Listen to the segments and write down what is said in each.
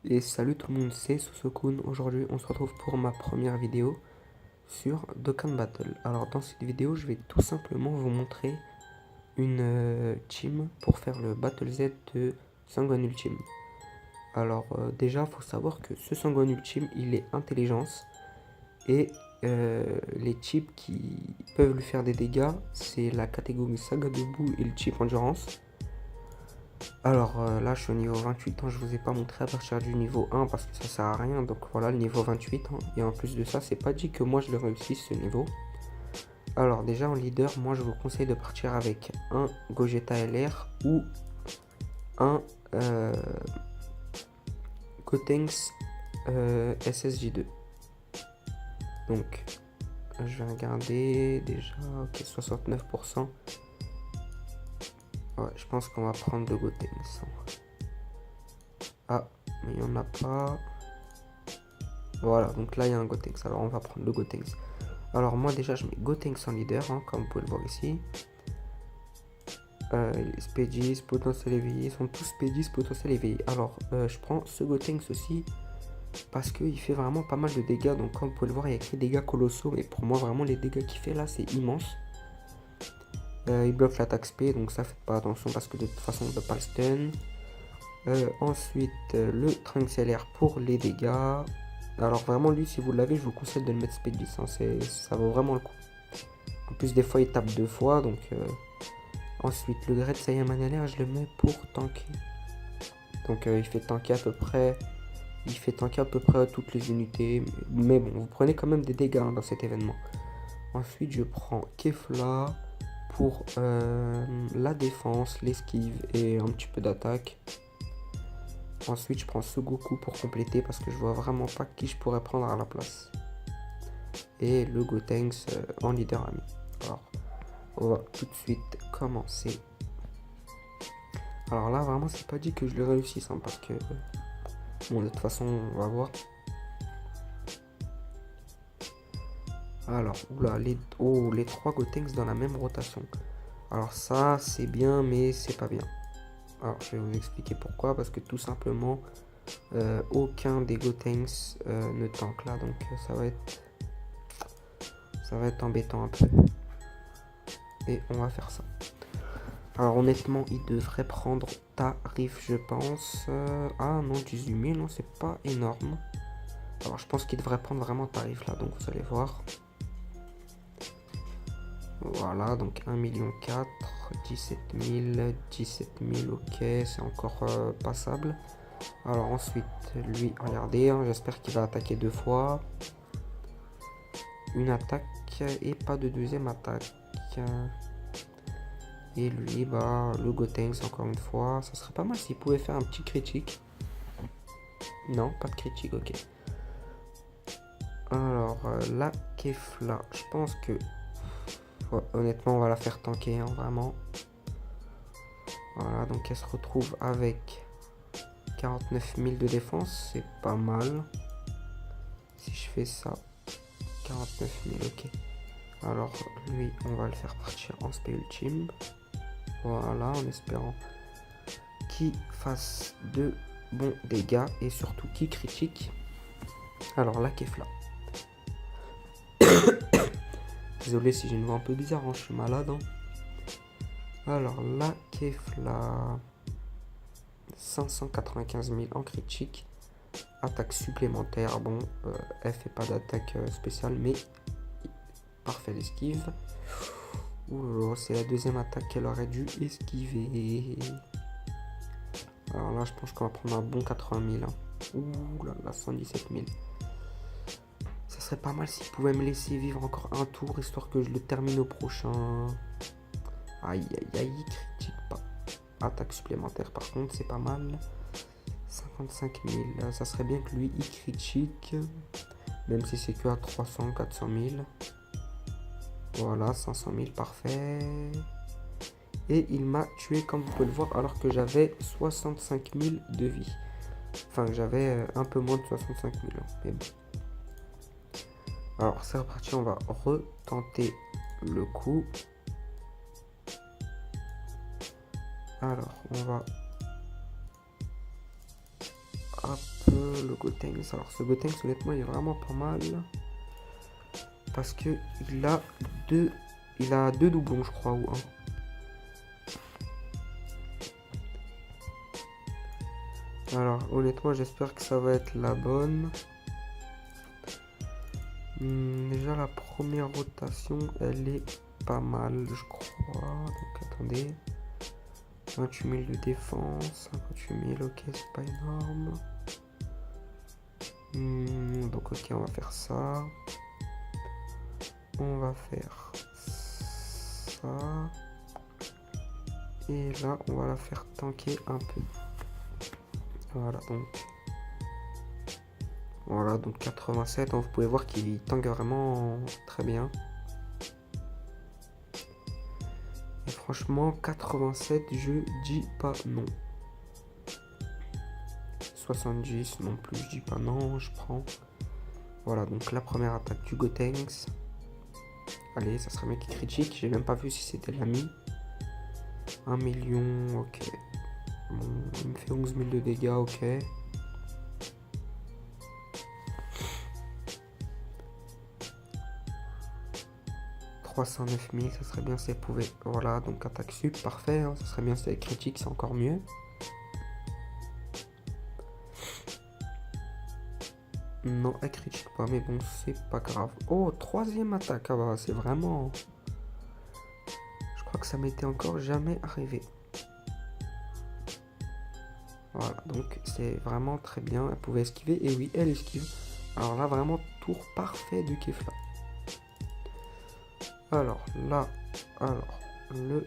Et salut tout le monde, c'est Susokun. Aujourd'hui, on se retrouve pour ma première vidéo sur Dokkan Battle. Alors, dans cette vidéo, je vais tout simplement vous montrer une team pour faire le Battle Z de Sangohan Ultime. Alors, déjà, faut savoir que ce Sangohan Ultime, il est intelligence et les chips qui peuvent lui faire des dégâts, c'est la catégorie Saga Debout et le chip Endurance. Alors là je suis au niveau 28, je vous ai pas montré à partir du niveau 1 parce que ça sert à rien, donc voilà le niveau 28 et en plus de ça c'est pas dit que moi je le réussisse ce niveau. Alors déjà en leader, moi je vous conseille de partir avec un Gogeta LR ou un Gotenks SSJ2. Donc je vais regarder déjà, ok 69%. Ouais, je pense qu'on va prendre le Gotenks. Ah, mais il n'y en a pas. Voilà, donc là il y a un Gotenks. Alors on va prendre le Gotenks. Alors moi déjà je mets Gotenks en leader, comme vous pouvez le voir ici. Les Spedis, potentiel éveillé, ils sont tous Spedis, potentiel éveillé. Alors je prends ce Gotenks aussi parce qu'il fait vraiment pas mal de dégâts. Donc comme vous pouvez le voir, il y a écrit dégâts colossaux. Mais pour moi vraiment les dégâts qu'il fait là c'est immense. Il bloque l'attaque SP, donc ça faites pas attention parce que de toute façon on ne peut pas le stun. Ensuite le Trunks pour les dégâts. Alors vraiment lui si vous l'avez je vous conseille de le mettre speed 10, ça vaut vraiment le coup. En plus des fois il tape deux fois donc ensuite le Great Saiyaman LR je le mets pour tanker. Donc il fait tanker à peu près toutes les unités. Mais bon vous prenez quand même des dégâts dans cet événement. Ensuite je prends Kefla pour la défense, l'esquive et un petit peu d'attaque. Ensuite, je prends Sugoku pour compléter parce que je vois vraiment pas qui je pourrais prendre à la place. Et le Gotenks en leader ami. Alors, on va tout de suite commencer. Alors là, vraiment, c'est pas dit que je le réussisse parce que, bon, de toute façon, on va voir. Alors, oula, les trois Gotenks dans la même rotation. Alors ça, c'est bien, mais c'est pas bien. Alors, je vais vous expliquer pourquoi. Parce que tout simplement, aucun des Gotenks ne tank là. Donc, ça va être embêtant un peu. Et on va faire ça. Alors, honnêtement, il devrait prendre tarif, je pense. Ah non, 18 000, non, c'est pas énorme. Alors, je pense qu'il devrait prendre vraiment tarif là. Donc, vous allez voir. Voilà, donc 1,4 million, 17 000, ok, c'est encore passable. Alors ensuite, lui, regardez, j'espère qu'il va attaquer deux fois. Une attaque et pas de deuxième attaque. Et lui, le Gotenks, encore une fois, ça serait pas mal s'il pouvait faire un petit critique. Non, pas de critique, ok. Alors, la Kefla, je pense que... Ouais, honnêtement, on va la faire tanker, vraiment. Voilà, donc elle se retrouve avec 49 000 de défense, c'est pas mal. Si je fais ça, 49 000, ok. Alors, lui, on va le faire partir en spé ultime. Voilà, en espérant qu'il fasse de bons dégâts et surtout qu'il critique. Alors, la Kefla. Désolé si j'ai une voix un peu bizarre, je suis malade. Alors, la Kefla. 595 000 en critique. Attaque supplémentaire, bon, elle fait pas d'attaque spéciale, mais parfait l'esquive. Ouh, c'est la deuxième attaque qu'elle aurait dû esquiver. Alors là, je pense qu'on va prendre un bon 80 000. Ouh là là, 117 000. Ça serait pas mal s'il pouvait me laisser vivre encore un tour, histoire que je le termine au prochain. Aïe, aïe, aïe, il critique pas. Attaque supplémentaire, par contre, c'est pas mal. 55 000, ça serait bien que lui, il critique. Même si c'est que à 300, 400 000. Voilà, 500 000, parfait. Et il m'a tué, comme vous pouvez le voir, alors que j'avais 65 000 de vie. Enfin, j'avais un peu moins de 65 000. Mais bon. Alors, c'est reparti, on va retenter le coup. Alors, on va... hop, le Gotenks. Alors ce Gotenks honnêtement il est vraiment pas mal. Parce que il a deux doublons je crois ou un. Alors honnêtement j'espère que ça va être la bonne. Déjà la première rotation elle est pas mal je crois. Donc attendez. 28 000 de défense. 28 000 ok c'est pas énorme. Donc ok on va faire ça. On va faire ça. Et là on va la faire tanker un peu. Voilà donc 87, vous pouvez voir qu'il tank vraiment très bien. Et franchement 87 je dis pas non. 70 non plus je dis pas non, je prends. Voilà donc la première attaque du Gotenks. Allez ça serait bien qu'il critique, j'ai même pas vu si c'était l'ami. 1 million ok. Bon, il me fait 11 000 de dégâts, ok. « 309 000, ça serait bien si elle pouvait... » Voilà, donc attaque sup, parfait. Hein, ça serait bien si elle critique, c'est encore mieux. Non, elle critique pas, mais bon, c'est pas grave. Oh, troisième attaque, ah bah, c'est vraiment... Je crois que ça m'était encore jamais arrivé. Voilà, donc c'est vraiment très bien. Elle pouvait esquiver. Et oui, elle esquive. Alors là, vraiment, tour parfait de Kefla. Alors là, le...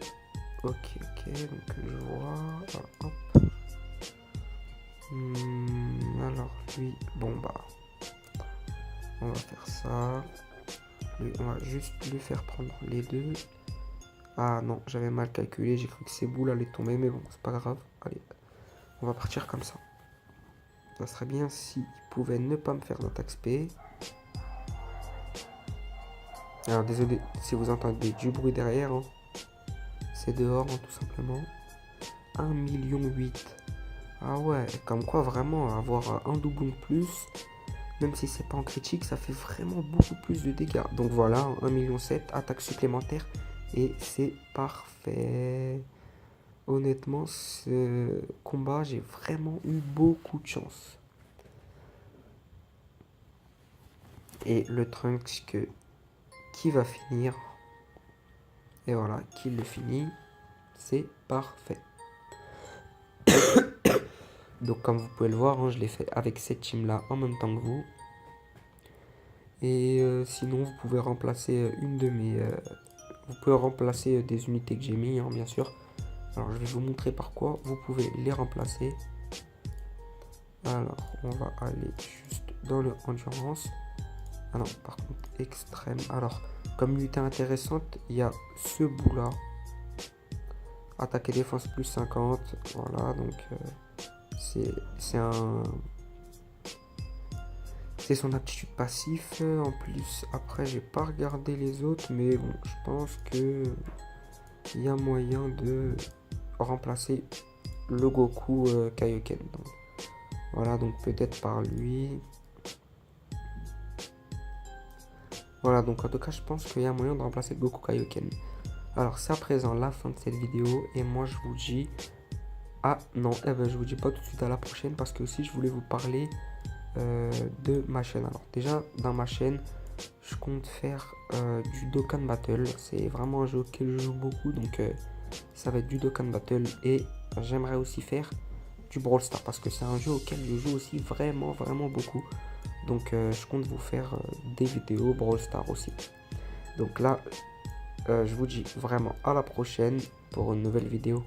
Ok, donc je vois... Voilà, hop. Alors lui, bon bah... On va faire ça. Lui, on va juste lui faire prendre les deux. Ah non, j'avais mal calculé. J'ai cru que ces boules allaient tomber. Mais bon, c'est pas grave. Allez. On va partir comme ça. Ça serait bien s'il pouvait ne pas me faire d'attaque spé. Alors désolé si vous entendez du bruit derrière. Hein. C'est dehors hein, tout simplement. 1,8 million. Ah ouais, comme quoi vraiment avoir un doublon de plus. Même si c'est pas en critique, ça fait vraiment beaucoup plus de dégâts. Donc voilà, 1,7 million, attaque supplémentaire. Et c'est parfait. Honnêtement, ce combat, j'ai vraiment eu beaucoup de chance. Et le Trunks qui va finir. Et voilà, qui le finit. C'est parfait. Donc comme vous pouvez le voir, hein, je l'ai fait avec cette team-là en même temps que vous. Et sinon, vous pouvez remplacer une de mes... vous pouvez remplacer des unités que j'ai mis, hein, bien sûr. Alors je vais vous montrer par quoi vous pouvez les remplacer. Alors on va aller juste dans le endurance. Ah non par contre extrême. Alors comme unité intéressante il y a ce bout là. Attaque et défense plus 50. Voilà donc c'est son aptitude passif. En plus après j'ai pas regardé les autres mais bon je pense que il y a moyen de remplacer le Goku Kaioken. Donc, voilà, donc peut-être par lui. Voilà, donc en tout cas, je pense qu'il y a moyen de remplacer le Goku Kaioken. Alors, c'est à présent la fin de cette vidéo. Et moi, je vous dis... Ah, non, je vous dis pas tout de suite à la prochaine. Parce que aussi, je voulais vous parler de ma chaîne. Alors, déjà, dans ma chaîne, je compte faire du Dokkan Battle. C'est vraiment un jeu auquel je joue beaucoup. Donc... ça va être du Dokkan Battle et j'aimerais aussi faire du Brawl Stars parce que c'est un jeu auquel je joue aussi vraiment beaucoup. Donc je compte vous faire des vidéos Brawl Stars aussi. Donc là, je vous dis vraiment à la prochaine pour une nouvelle vidéo.